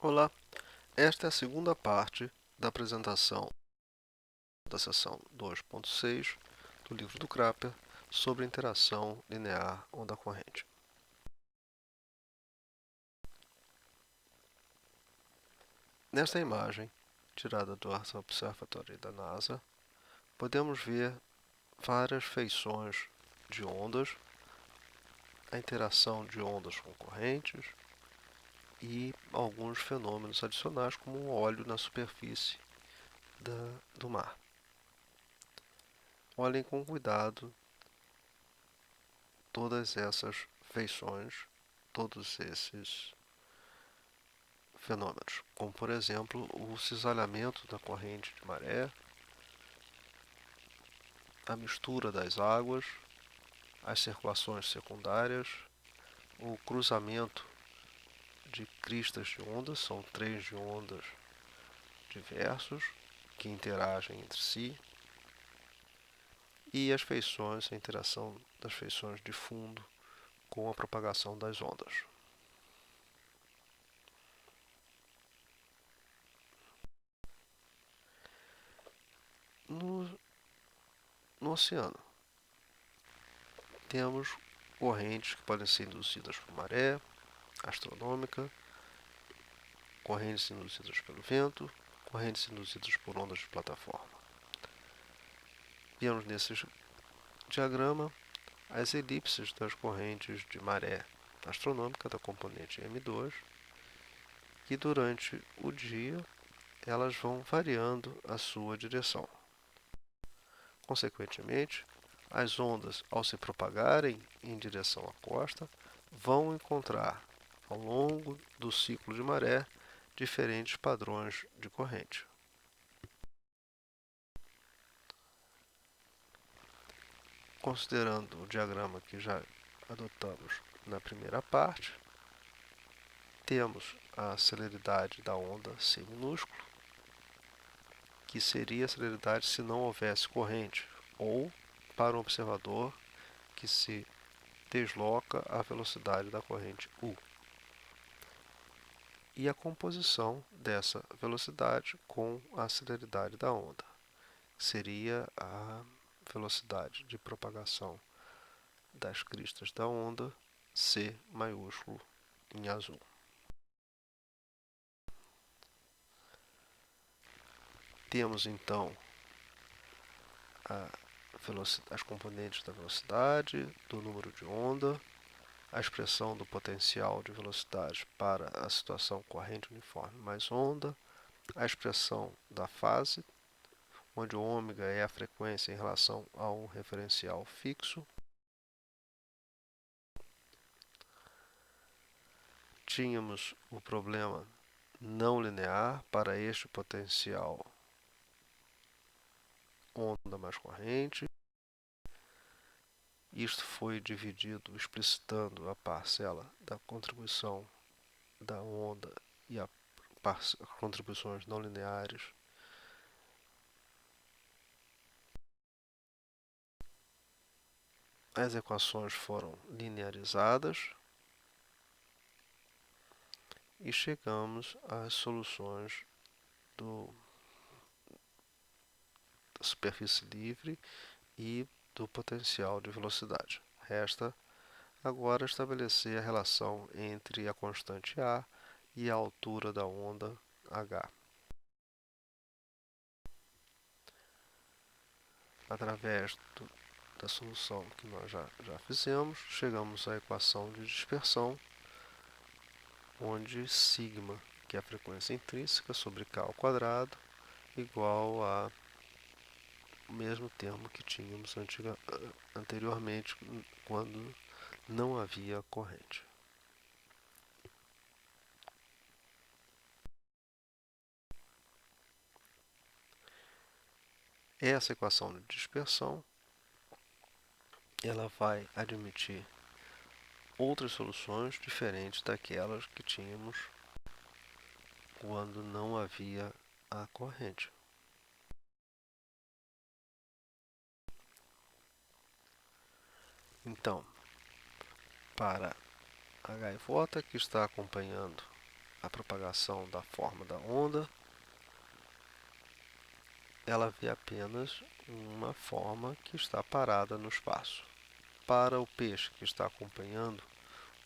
Olá, esta é a segunda parte da apresentação da seção 2.6 do livro do Crapper sobre interação linear onda corrente. Nesta imagem, tirada do Earth Observatory da NASA, podemos ver várias feições de ondas, a interação de ondas com correntes e alguns fenômenos adicionais como o óleo na superfície do mar. Olhem com cuidado todas essas feições, todos esses fenômenos, como por exemplo o cisalhamento da corrente de maré, a mistura das águas, as circulações secundárias, o cruzamento de cristas de ondas, são três de ondas diversos que interagem entre si, e as feições, a interação das feições de fundo com a propagação das ondas. No oceano, temos correntes que podem ser induzidas por maré astronômica, correntes induzidas pelo vento, correntes induzidas por ondas de plataforma. Vemos nesse diagrama as elipses das correntes de maré astronômica da componente M2, que durante o dia elas vão variando a sua direção. Consequentemente, as ondas, ao se propagarem em direção à costa, vão encontrar, ao longo do ciclo de maré, diferentes padrões de corrente. Considerando o diagrama que já adotamos na primeira parte, temos a celeridade da onda c minúsculo, que seria a celeridade se não houvesse corrente, ou, para um observador, que se desloca a velocidade da corrente u. E a composição dessa velocidade com a celeridade da onda seria a velocidade de propagação das cristas da onda, C maiúsculo em azul. Temos então as componentes da velocidade, do número de onda, a expressão do potencial de velocidade para a situação corrente uniforme mais onda, a expressão da fase, onde o ômega é a frequência em relação a um referencial fixo. Tínhamos o problema não linear para este potencial onda mais corrente. Isto foi dividido explicitando a parcela da contribuição da onda e as contribuições não lineares. As equações foram linearizadas e chegamos às soluções da superfície livre e do potencial de velocidade. Resta agora estabelecer a relação entre a constante A e a altura da onda h. Através da solução que nós já fizemos, chegamos à equação de dispersão, onde sigma, que é a frequência intrínseca, sobre k ao quadrado, igual a o mesmo termo que tínhamos anteriormente, quando não havia corrente. Essa equação de dispersão ela vai admitir outras soluções diferentes daquelas que tínhamos quando não havia a corrente. Então, para a gaivota que está acompanhando a propagação da forma da onda, ela vê apenas uma forma que está parada no espaço. Para o peixe que está acompanhando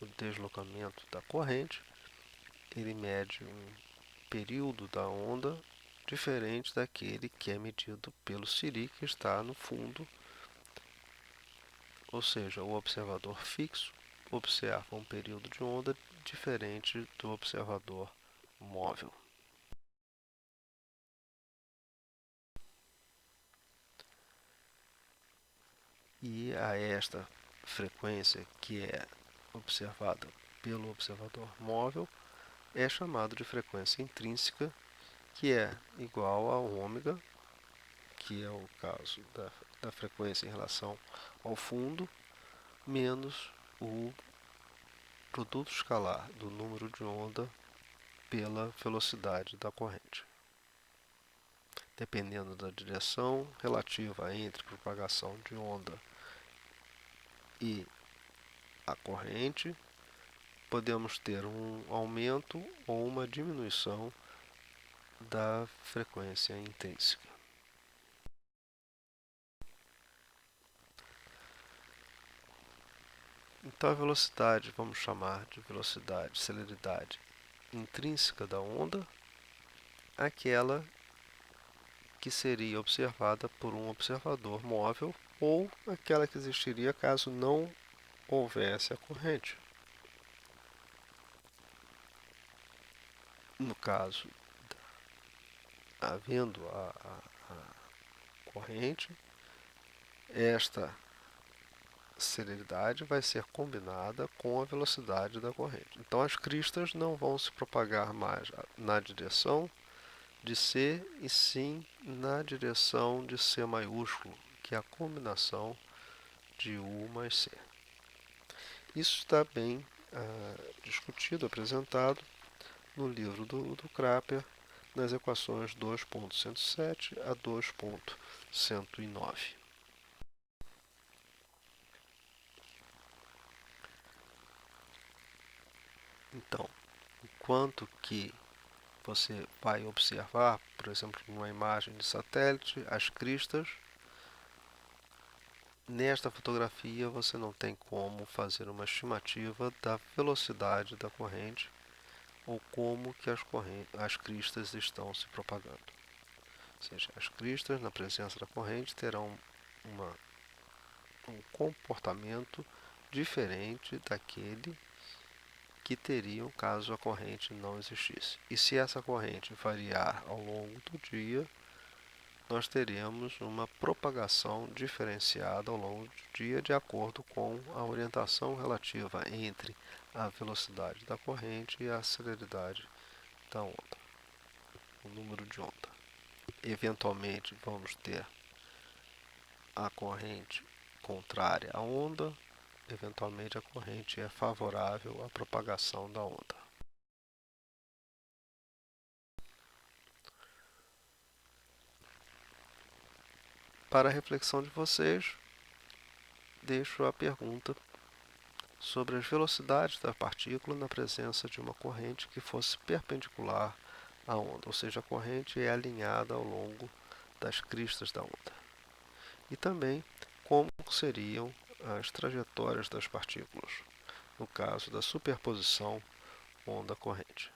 o deslocamento da corrente, ele mede um período da onda diferente daquele que é medido pelo siri que está no fundo, ou seja, o observador fixo observa um período de onda diferente do observador móvel. E a esta frequência que é observada pelo observador móvel é chamado de frequência intrínseca, que é igual a ômega, que é o caso da frequência em relação ao fundo, menos o produto escalar do número de onda pela velocidade da corrente. Dependendo da direção relativa entre propagação de onda e a corrente, podemos ter um aumento ou uma diminuição da frequência intrínseca. Então a velocidade, vamos chamar de velocidade, celeridade intrínseca da onda, aquela que seria observada por um observador móvel ou aquela que existiria caso não houvesse a corrente. No caso, havendo a corrente, esta celeridade vai ser combinada com a velocidade da corrente. Então as cristas não vão se propagar mais na direção de C e sim na direção de C maiúsculo, que é a combinação de U mais C. Isso está bem discutido, apresentado no livro do Crapper, nas equações 2.107 a 2.109. Então, enquanto que você vai observar, por exemplo, numa imagem de satélite, as cristas, nesta fotografia você não tem como fazer uma estimativa da velocidade da corrente ou como que as cristas estão se propagando. Ou seja, as cristas, na presença da corrente, terão um comportamento diferente daquele que teriam caso a corrente não existisse. E se essa corrente variar ao longo do dia, nós teremos uma propagação diferenciada ao longo do dia de acordo com a orientação relativa entre a velocidade da corrente e a celeridade da onda, o número de onda. Eventualmente vamos ter a corrente contrária à onda, eventualmente a corrente é favorável à propagação da onda. Para a reflexão de vocês, deixo a pergunta sobre as velocidades da partícula na presença de uma corrente que fosse perpendicular à onda, ou seja, a corrente é alinhada ao longo das cristas da onda. E também como seriam as trajetórias das partículas, no caso da superposição onda-corrente.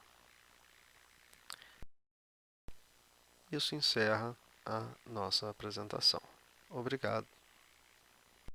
Isso encerra a nossa apresentação. Obrigado.